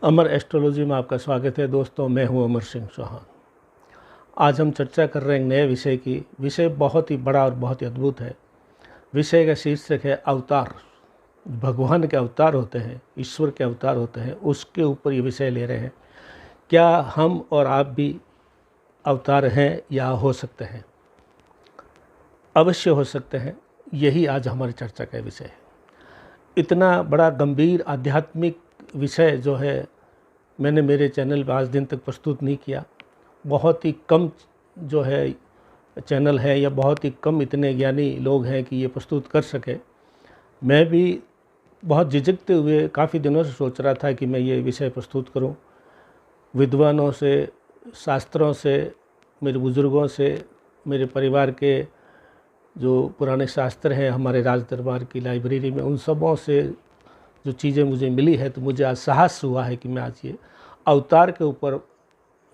अमर astrology में आपका स्वागत है दोस्तों। मैं हूं अमर सिंह चौहान। आज हम चर्चा कर रहे हैं नए विषय की। विषय बहुत ही बड़ा और बहुत ही अद्भुत है। विषय का शीर्षक है अवतार। भगवान के अवतार होते हैं, ईश्वर के अवतार होते हैं, उसके ऊपर ये विषय ले रहे हैं। क्या हम और आप भी अवतार हैं या हो सकते हैं? अवश्य हो सकते हैं। यही आज हमारी चर्चा का विषय है। इतना बड़ा गंभीर आध्यात्मिक विषय जो है मैंने मेरे चैनल पर आज दिन तक प्रस्तुत नहीं किया। बहुत ही कम जो है चैनल है या बहुत ही कम इतने ज्ञानी लोग हैं कि ये प्रस्तुत कर सके। मैं भी बहुत झिझकते हुए काफ़ी दिनों से सोच रहा था कि मैं ये विषय प्रस्तुत करूं। विद्वानों से, शास्त्रों से, मेरे बुज़ुर्गों से, मेरे परिवार के जो पुराने शास्त्र हैं हमारे राज दरबार की लाइब्रेरी में, उन सबों से जो चीज़ें मुझे मिली है, तो मुझे आज साहस हुआ है कि मैं आज ये अवतार के ऊपर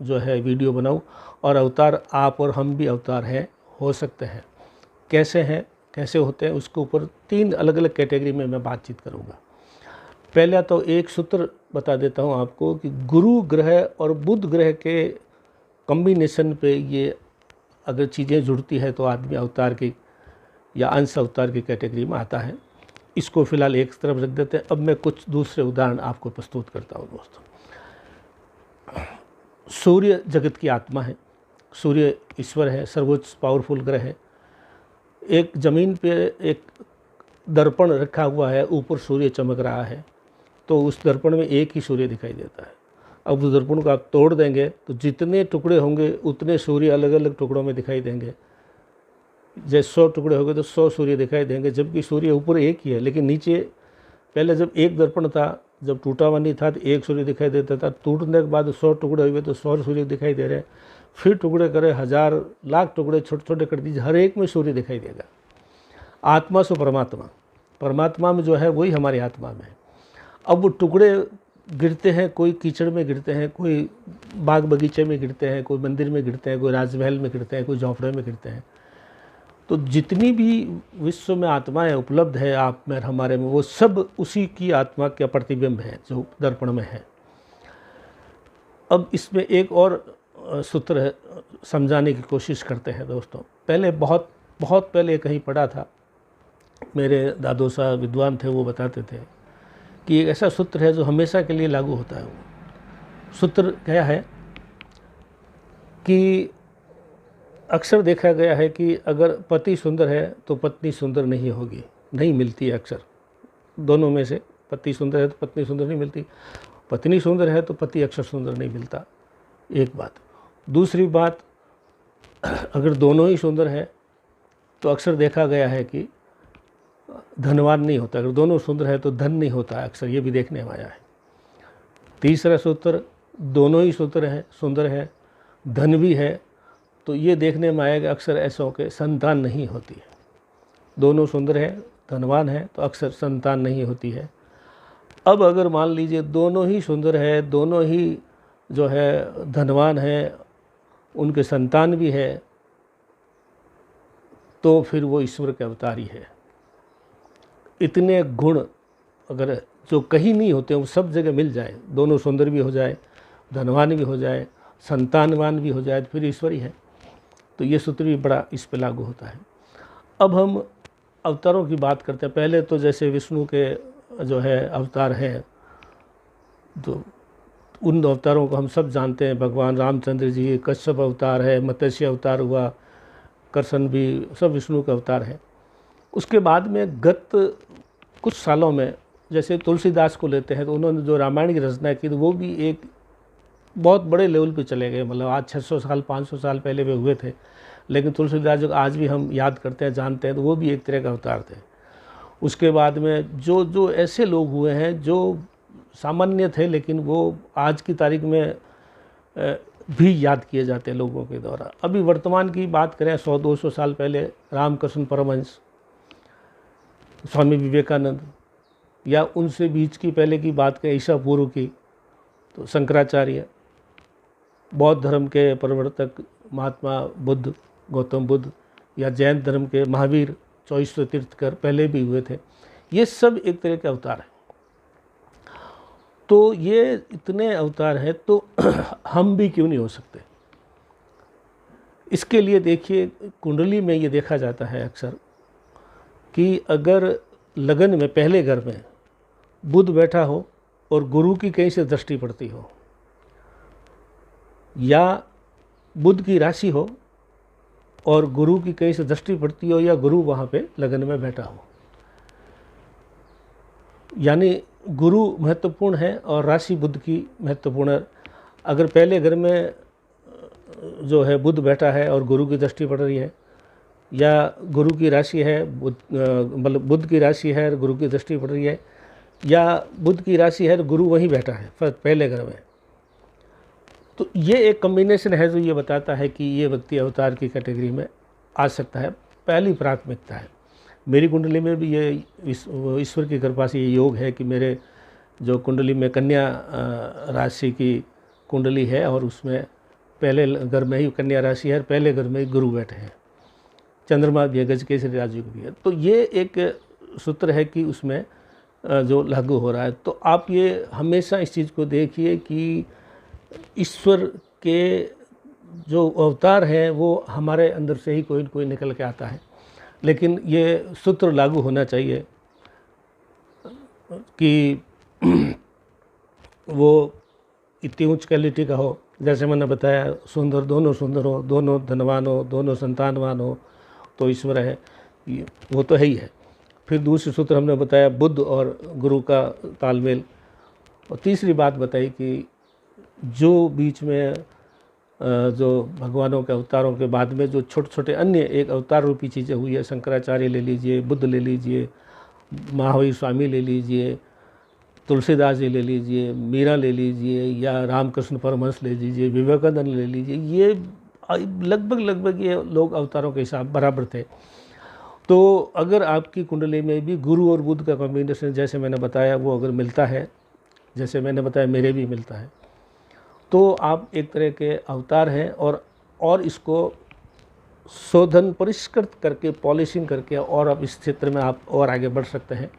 जो है वीडियो बनाऊं। और अवतार आप और हम भी अवतार हैं, हो सकते हैं। कैसे हैं, कैसे होते हैं, उसके ऊपर 3 अलग अलग कैटेगरी में मैं बातचीत करूंगा। पहला तो एक सूत्र बता देता हूं आपको कि गुरु ग्रह और बुध ग्रह के कॉम्बिनेशन पे ये अगर चीज़ें जुड़ती है तो आदमी अवतार की या अंश अवतार की कैटेगरी में आता है। इसको फिलहाल एक तरफ रख देते हैं। अब मैं कुछ दूसरे उदाहरण आपको प्रस्तुत करता हूँ दोस्तों। सूर्य जगत की आत्मा है। सूर्य ईश्वर है, सर्वोच्च पावरफुल ग्रह है। एक ज़मीन पे एक दर्पण रखा हुआ है, ऊपर सूर्य चमक रहा है, तो उस दर्पण में एक ही सूर्य दिखाई देता है। अब उस दर्पण को आप तोड़ देंगे तो जितने टुकड़े होंगे उतने सूर्य अलग अलग टुकड़ों में दिखाई देंगे। जैसे 100 टुकड़े हो गए तो 100 सूर्य दिखाई देंगे, जबकि सूर्य ऊपर एक ही है। लेकिन नीचे पहले जब एक दर्पण था, जब टूटा हुआ नहीं था, तो एक सूर्य दिखाई देता था। टूटने के बाद 100 टुकड़े हुए तो 100 सूर्य दिखाई दे रहे हैं। फिर टुकड़े करे, 1000 लाख टुकड़े छोटे छोटे कर दीजिए, हर एक में सूर्य दिखाई देगा। आत्मा से परमात्मा, परमात्मा में जो है वही हमारी आत्मा में है। अब वो टुकड़े गिरते हैं, कोई कीचड़ में गिरते हैं, कोई बाग बगीचे में गिरते हैं, कोई मंदिर में गिरते हैं, कोई राजमहल में गिरते हैं, कोई झोंपड़े में गिरते हैं। तो जितनी भी विश्व में आत्माएं उपलब्ध है आप में, हमारे में, वो सब उसी की आत्मा का प्रतिबिंब है जो दर्पण में है। अब इसमें एक और सूत्र है, समझाने की कोशिश करते हैं दोस्तों। पहले बहुत पहले कहीं पढ़ा था, मेरे दादो साहब विद्वान थे, वो बताते थे कि एक ऐसा सूत्र है जो हमेशा के लिए लागू होता है। वो सूत्र क्या है कि अक्सर देखा गया है कि अगर पति सुंदर है तो पत्नी सुंदर नहीं होगी, नहीं मिलती है अक्सर। दोनों में से पति सुंदर है तो पत्नी सुंदर नहीं मिलती, पत्नी सुंदर है तो पति अक्सर सुंदर नहीं मिलता। एक बात। दूसरी बात, अगर दोनों ही सुंदर है तो अक्सर देखा गया है कि धनवान नहीं होता। अगर दोनों सुंदर है तो धन नहीं होता, अक्सर ये भी देखने में आया है। तीसरा सूत्र, दोनों ही सुंदर है, धन भी है, तो ये देखने में आएगा अक्सर ऐसों के संतान नहीं होती है। दोनों सुंदर है, धनवान है, तो अक्सर संतान नहीं होती है। अब अगर मान लीजिए दोनों ही सुंदर है, दोनों ही जो है धनवान है, उनके संतान भी है, तो फिर वो ईश्वर के अवतार ही है। इतने गुण अगर जो कहीं नहीं होते वो सब जगह मिल जाए, दोनों सुंदर भी हो जाए, धनवान भी हो जाए, संतानवान भी हो जाए, तो फिर ईश्वर ही है। तो ये सूत्र भी बड़ा इस पे लागू होता है। अब हम अवतारों की बात करते हैं। पहले तो जैसे विष्णु के जो है अवतार हैं, तो उन अवतारों को हम सब जानते हैं। भगवान रामचंद्र जी, कश्यप अवतार है, मत्स्य अवतार हुआ, कृष्ण भी, सब विष्णु का अवतार है। उसके बाद में गत कुछ सालों में जैसे तुलसीदास को लेते हैं, तो उन्होंने जो रामायण की रचना की, तो वो भी एक बहुत बड़े लेवल पे चले गए। मतलब आज 600 साल 500 साल पहले वे हुए थे, लेकिन तुलसीदास जो आज भी हम याद करते हैं, जानते हैं, तो वो भी एक तरह का अवतार थे। उसके बाद में जो ऐसे लोग हुए हैं जो सामान्य थे, लेकिन वो आज की तारीख में भी याद किए जाते हैं लोगों के द्वारा। अभी वर्तमान की बात करें, 100-200 साल पहले रामकृष्ण परमहंस, स्वामी विवेकानंद, या उनसे बीच की पहले की बात करें ईसा पूर्व की, तो शंकराचार्य, बौद्ध धर्म के प्रवर्तक महात्मा बुद्ध, गौतम बुद्ध, या जैन धर्म के महावीर, 24 तीर्थकर पहले भी हुए थे। ये सब एक तरह के अवतार हैं। तो ये इतने अवतार हैं, तो हम भी क्यों नहीं हो सकते? इसके लिए देखिए, कुंडली में ये देखा जाता है अक्सर कि अगर लगन में पहले घर में बुध बैठा हो और गुरु की कहीं से दृष्टि पड़ती हो, या बुध की राशि हो और गुरु की कहीं से दृष्टि पड़ती हो, या गुरु वहाँ पे लगन में बैठा हो, यानी गुरु महत्वपूर्ण है और राशि बुध की महत्वपूर्ण है। अगर पहले घर में जो है बुध बैठा है और गुरु की दृष्टि पड़ रही है, या गुरु की राशि है, मतलब बुध की राशि है और गुरु की दृष्टि पड़ रही है, या बुध की राशि है और गुरु वहीं बैठा है पहले घर में, तो ये एक कॉम्बिनेशन है जो ये बताता है कि ये व्यक्ति अवतार की कैटेगरी में आ सकता है। पहली प्राथमिकता है। मेरी कुंडली में भी ये ईश्वर की कृपा से ये योग है कि मेरे जो कुंडली में कन्या राशि की कुंडली है और उसमें पहले घर में ही कन्या राशि है और पहले घर में ही गुरु बैठे हैं, चंद्रमा भी है, गजकेसरी राजयोग भी है। तो ये एक सूत्र है कि उसमें जो लागू हो रहा है। तो आप ये हमेशा इस चीज़ को देखिए कि ईश्वर के जो अवतार हैं वो हमारे अंदर से ही कोई न कोई निकल के आता है, लेकिन ये सूत्र लागू होना चाहिए कि वो इतनी उच्च क्वालिटी का हो। जैसे मैंने बताया, सुंदर हो, दोनों धनवान हो, दोनों संतानवान हो, तो ईश्वर है, वो तो है ही है। फिर दूसरी सूत्र हमने बताया बुध और गुरु का तालमेल, और तीसरी बात बताई कि जो बीच में जो भगवानों के अवतारों के बाद में जो छोटे छोटे अन्य एक अवतार रूपी चीज़ें हुई है, शंकराचार्य ले लीजिए, बुद्ध ले लीजिए, महावीर स्वामी ले लीजिए, तुलसीदास जी ले लीजिए, मीरा ले लीजिए, या रामकृष्ण परमहंस ले लीजिए, विवेकानंद ले लीजिए, ये लगभग ये लोग अवतारों के हिसाब बराबर थे। तो अगर आपकी कुंडली में भी गुरु और बुध का कॉम्बिनेशन जैसे मैंने बताया वो अगर मिलता है, जैसे मैंने बताया मेरे भी मिलता है, तो आप एक तरह के अवतार हैं और इसको शोधन परिष्कृत करके पॉलिशिंग करके और अब इस क्षेत्र में आप और आगे बढ़ सकते हैं।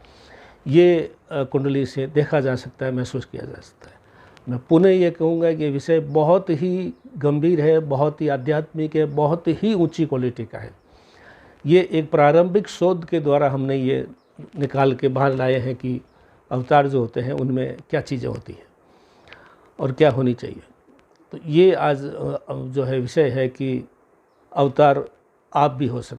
ये कुंडली से देखा जा सकता है, महसूस किया जा सकता है। मैं पुनः ये कहूँगा कि ये विषय बहुत ही गंभीर है, बहुत ही आध्यात्मिक है, बहुत ही ऊंची क्वालिटी का है। ये एक प्रारंभिक शोध के द्वारा हमने ये निकाल के बाहर लाए हैं कि अवतार जो होते हैं उनमें क्या चीज़ें होती हैं और क्या होनी चाहिए। तो ये आज जो है विषय है कि अवतार आप भी हो सकते हैं।